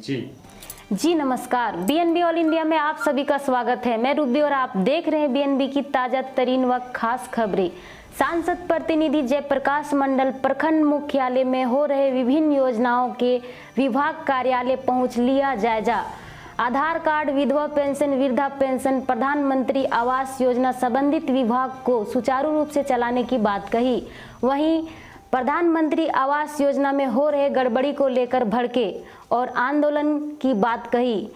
जी नमस्कार। BNB all India में आप सभी का स्वागत है। मैं रूबी और आप देख रहे हैं बीएनबी की ताजा तरीन व खास खबरें। सांसद प्रतिनिधि जयप्रकाश मंडल प्रखंड मुख्यालय में हो रहे विभिन्न योजनाओं के विभाग कार्यालय पहुंच लिया जायजा। आधार कार्ड, विधवा पेंशन, वृद्धा पेंशन, प्रधानमंत्री आवास योजना संबंधित विभाग को सुचारू रूप से चलाने की बात कही। वहीं प्रधानमंत्री आवास योजना में हो रहे गड़बड़ी को लेकर भड़के और आंदोलन की बात कही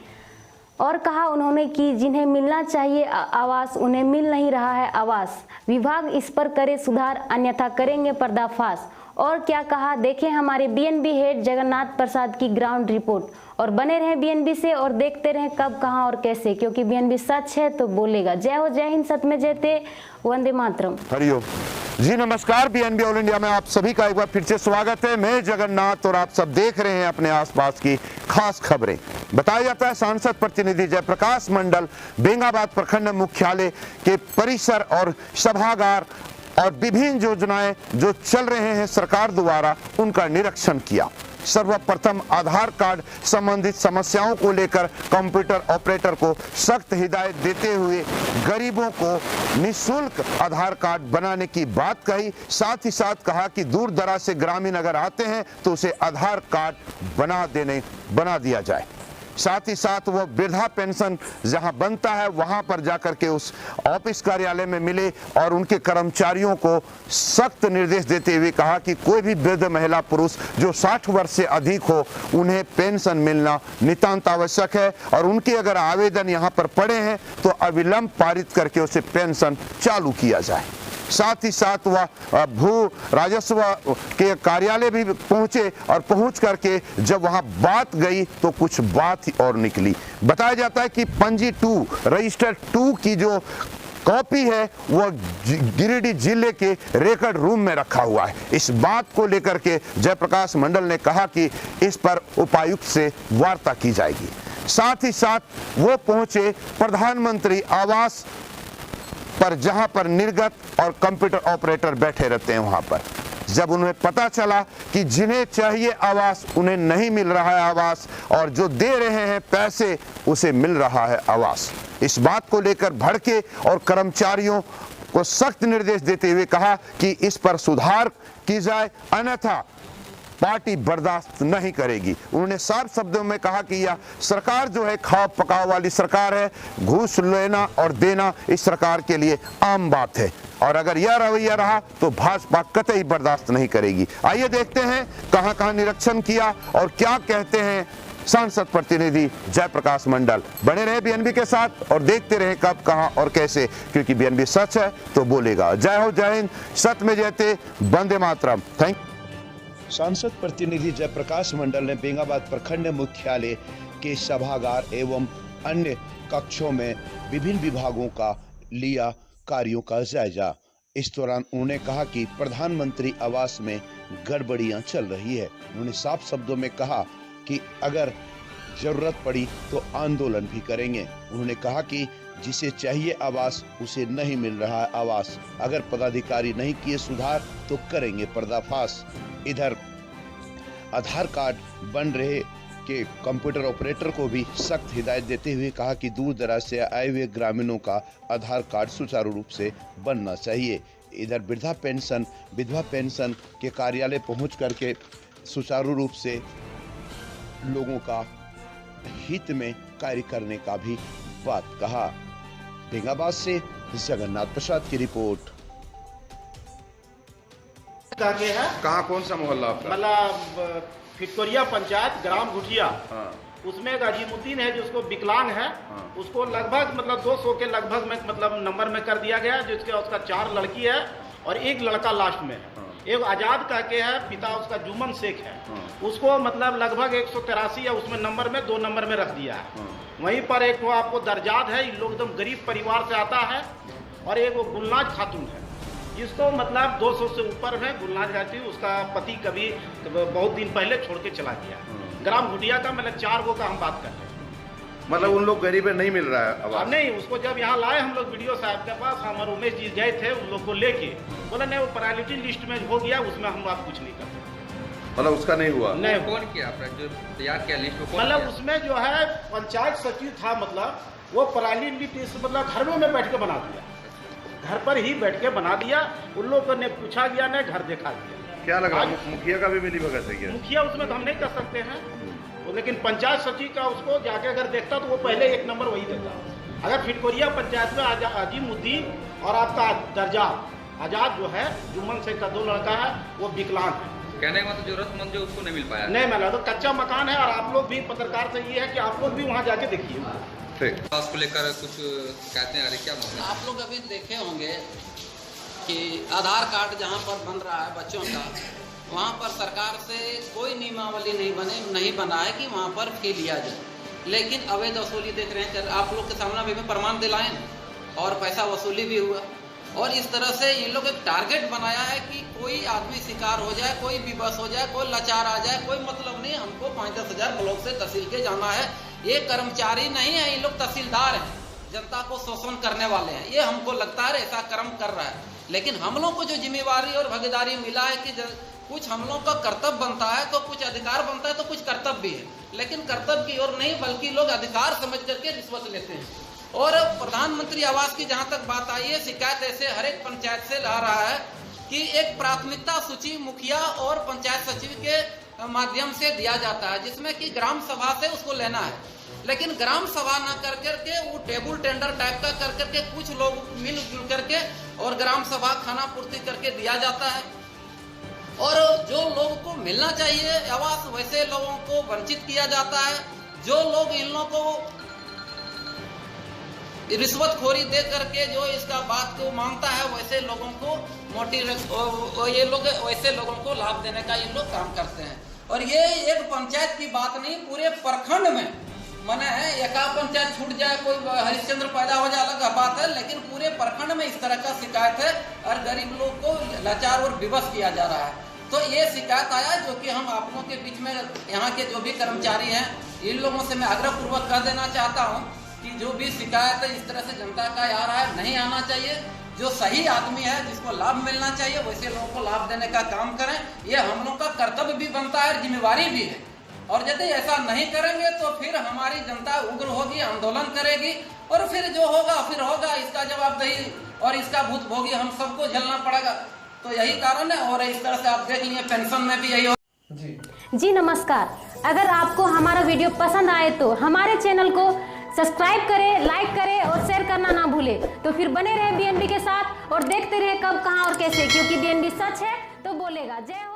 और कहा उन्होंने कि जिन्हें मिलना चाहिए आवास उन्हें मिल नहीं रहा है आवास। विभाग इस पर करे सुधार अन्यथा करेंगे पर्दाफाश। और क्या कहा, देखें हमारे बीएनबी हेड जगन्नाथ प्रसाद की ग्राउंड रिपोर्ट और बने रहें बीएनबी से और देखते रहें कब, कहां और कैसे, क्योंकि बीएनबी सच है तो बोलेगा। जय हो, जय हिंद, सत्य में जयते, वंदे मातरम। हरिओम जी, नमस्कार। बीएनबी ऑल इंडिया में आप सभी का एक बार फिर से स्वागत है। मैं जगन्नाथ और आप सब देख रहे हैं अपने आसपास की खास खबरें। बताया जाता है सांसद प्रतिनिधि जयप्रकाश मंडल बेंगाबाद प्रखंड मुख्यालय के परिसर और सभागार और विभिन्न योजनाएं जो चल रहे हैं सरकार द्वारा, उनका निरीक्षण किया। सर्वप्रथम आधार कार्ड संबंधित समस्याओं को लेकर कंप्यूटर ऑपरेटर को सख्त हिदायत देते हुए गरीबों को निःशुल्क आधार कार्ड बनाने की बात कही। साथ ही साथ कहा कि दूर दराज से ग्रामीण अगर आते हैं तो उसे आधार कार्ड बना दिया जाए। साथ ही साथ वह वृद्धा पेंशन जहां बनता है वहां पर जाकर के उस ऑफिस कार्यालय में मिले और उनके कर्मचारियों को सख्त निर्देश देते हुए कहा कि कोई भी वृद्ध महिला पुरुष जो 60 वर्ष से अधिक हो उन्हें पेंशन मिलना नितांत आवश्यक है और उनके अगर आवेदन यहां पर पड़े हैं तो अविलंब पारित करके उसे पेंशन चालू किया जाए। साथ ही साथ वह भू राजस्व के कार्यालय भी पहुंचे और पहुंच करके जब वहां बात गई तो कुछ बात ही और निकली। बताया जाता है कि पंजी 2 रजिस्टर 2 की जो कॉपी है वह गिरिडीह जिले के रिकॉर्ड रूम में रखा हुआ है। इस बात को लेकर के जयप्रकाश मंडल ने कहा कि इस पर उपायुक्त से वार्ता की जाएगी। साथ ही साथ वो पहुंचे प्रधानमंत्री आवास पर जहां पर निर्गत और कंप्यूटर ऑपरेटर बैठे रहते हैं वहां पर। जब उन्हें पता चला कि जिन्हें चाहिए आवास उन्हें नहीं मिल रहा है आवास और जो दे रहे हैं पैसे उसे मिल रहा है आवास, इस बात को लेकर भड़के और कर्मचारियों को सख्त निर्देश देते हुए कहा कि इस पर सुधार की जाए अन्यथा पार्टी बर्दाश्त नहीं करेगी। उन्होंने साफ शब्दों में कहा कि यह सरकार जो है खाओ पकाओ वाली सरकार है, घूस लेना और देना इस सरकार के लिए आम बात है और अगर यह रवैया रहा तो भाजपा कतई बर्दाश्त नहीं करेगी। आइए देखते हैं कहां कहां निरीक्षण किया और क्या कहते हैं सांसद प्रतिनिधि जयप्रकाश मंडल। बने रहे बीएनबी के साथ और देखते रहे कब, कहां और कैसे, क्योंकि बीएनबी सच है तो बोलेगा। जय हो, जय हिंद, सत्य में जयते, वंदे मातरम। Thank you. सांसद प्रतिनिधि जयप्रकाश मंडल ने बेंगाबाद प्रखंड मुख्यालय के सभागार एवं अन्य कक्षों में विभिन्न विभागों का लिया कार्यों का जायजा। इस दौरान उन्होंने कहा कि प्रधानमंत्री आवास में गड़बड़ियां चल रही है। उन्होंने साफ शब्दों में कहा कि अगर जरूरत पड़ी तो आंदोलन भी करेंगे। उन्होंने कहा कि जिसे चाहिए आवास उसे नहीं मिल रहा है आवास। अगर पदाधिकारी नहीं किए सुधार तो करेंगे पर्दाफाश। इधर आधार कार्ड बन रहे के कंप्यूटर ऑपरेटर को भी सख्त हिदायत देते हुए कहा कि दूर दराज से आए हुए ग्रामीणों का आधार कार्ड सुचारू रूप से बनना चाहिए। इधर वृद्धा पेंशन, विधवा पेंशन के कार्यालय पहुंच करके सुचारू रूप से लोगों का हित में कार्य करने का भी बात कहा। बेंगाबाद से जगन्नाथ प्रसाद की रिपोर्ट। कहाँ कौन सा मोहल्ला आपका? मतलब फिटकोरिया पंचायत ग्राम घुटिया। हाँ। उसमें अजीमुद्दीन है जिसको विकलांग है। हाँ। उसको लगभग मतलब 200 के लगभग में मतलब नंबर में कर दिया गया, जिसके उसका 4 लड़की है और 1 लड़का लास्ट में है। हाँ। एक आजाद का के है, पिता उसका जुमन शेख है। हाँ। उसको मतलब लगभग 183 है उसमें नंबर में 2 नंबर में रख दिया है। हाँ। वहीं पर एक वो आपको दर्जात है, इन लोग एकदम गरीब परिवार से आता है और एक वो गुलनाज खातून है जिसको मतलब 200 से ऊपर है। गुलनाज खातून उसका पति कभी बहुत दिन पहले छोड़ के चला गया। ग्राम घुटिया का मतलब 4 गो का हम बात कर रहे हैं। मतलब उन लोग गरीब है, नहीं मिल रहा है आवास? नहीं, उसको जब यहाँ लाए हम लोग वीडियो साहब के पास, हम और उमेश जी गए थे उन लोग को लेके, बोले नहीं वो प्रायोरिटी लिस्ट में हो गया, उसमें हम आप कुछ नहीं करते। मतलब उसका नहीं हुआ। नहीं कौन किया आपने जो तैयार किया लिस्ट को? मतलब उसमें जो है पंचायत सचिव था, मतलब वो पराली लिस्ट मतलब घर में बैठ के बना दिया, घर पर ही बैठ के बना दिया। उन लोगों ने पूछा गया, ने घर देखा गया। क्या लग रहा है मुखिया का भी मिली भगत है क्या? मुखिया उसमें तो हम नहीं कर सकते हैं, लेकिन पंचायत सचिव का उसको जाके अगर देखता तो वो पहले एक नंबर वही देता। अगर फिटकोरिया पंचायत में अजीमुद्दीन और आपका दर्जा आजाद जो है, जुम्मन शेख का 2 लड़का है, वो विकलांग है। कहने का मतलब जरूरतमंद जो उसको नहीं मिल पाया, नहीं मिला तो कच्चा मकान है। और आप लोग भी पत्रकार से ये है कि आप लोग भी वहाँ जाके देखिए। ठीक, उसको लेकर कुछ कहते हैं, अरे क्या मामला? आप लोग अभी देखे होंगे कि आधार कार्ड जहाँ पर बन रहा है बच्चों का, वहाँ पर सरकार से कोई नियमावली नहीं बना है कि वहाँ पर फी लिया जाए, लेकिन अवैध वसूली देख रहे हैं। आप लोग के सामने भी प्रमाण दिलाएं और पैसा वसूली भी हुआ। और इस तरह से ये लोग एक टारगेट बनाया है कि कोई आदमी शिकार हो जाए, कोई विवश हो जाए, कोई लाचार आ जाए, कोई मतलब नहीं, हमको 5-10 हज़ार ब्लॉक से तहसील के जाना है। ये कर्मचारी नहीं है, ये लोग तहसीलदार हैं, जनता को शोषण करने वाले हैं। ये हमको लगता है ऐसा कर्म कर रहा है। लेकिन हम लोग को जो जिम्मेवारी और भागीदारी मिला है कि कुछ हम लोग का कर्तव्य बनता है तो कुछ अधिकार बनता है तो कुछ कर्तव्य भी है, लेकिन कर्तव्य की ओर नहीं बल्कि लोग अधिकार समझ करके रिश्वत लेते हैं। और प्रधानमंत्री आवास की जहां तक बात आई है, शिकायत ऐसे हर एक पंचायत से ला रहा है कि एक प्राथमिकता सूची मुखिया और पंचायत सचिव के माध्यम से दिया जाता है, जिसमें कि ग्राम सभा से उसको लेना है। लेकिन ग्राम सभा ना कर करके वो टेबल टेंडर टाइप का कर करके कुछ लोग मिलजुल करके और ग्राम सभा खाना पूर्ति करके दिया जाता है। और जो लोगों को मिलना चाहिए आवास, वैसे लोगों को वंचित किया जाता है। जो लोग इन लोगों को रिश्वतखोरी दे करके जो इसका बात को मांगता है, वैसे लोगों को ये लोग वैसे लोगों को लाभ देने का ये लोग काम करते हैं। और ये एक पंचायत की बात नहीं, पूरे प्रखंड में मने है। एका पंचायत छूट जाए, कोई हरिश्चंद्र पैदा हो जाए अलग बात है, लेकिन पूरे प्रखंड में इस तरह का शिकायत है और गरीब लोग को लाचार और विवश किया जा रहा है। तो ये शिकायत आया जो कि हम आप लोगों के बीच में यहाँ के जो भी कर्मचारी हैं, इन लोगों से मैं आग्रह पूर्वक कर देना चाहता हूँ कि जो भी शिकायत है इस तरह से जनता का आ रहा है, नहीं आना चाहिए। जो सही आदमी है, जिसको लाभ मिलना चाहिए, वैसे लोगों को लाभ देने का काम करें। ये हम लोग का कर्तव्य भी बनता है, जिम्मेवारी भी है। और यदि ऐसा नहीं करेंगे तो फिर हमारी जनता उग्र होगी, आंदोलन करेगी और फिर जो होगा फिर होगा। इसका जवाबदेही और इसका भुगतान हम सबको झेलना पड़ेगा। तो यही कारण है। और इस तरह से आप देख लिए पेंशन में भी यही हो। जी नमस्कार। अगर आपको हमारा वीडियो पसंद आए तो हमारे चैनल को सब्सक्राइब करें, लाइक करें और शेयर करना ना भूलें। तो फिर बने रहे बीएनबी के साथ और देखते रहे कब, कहां और कैसे, क्योंकि बीएनबी सच है तो बोलेगा। जय हो।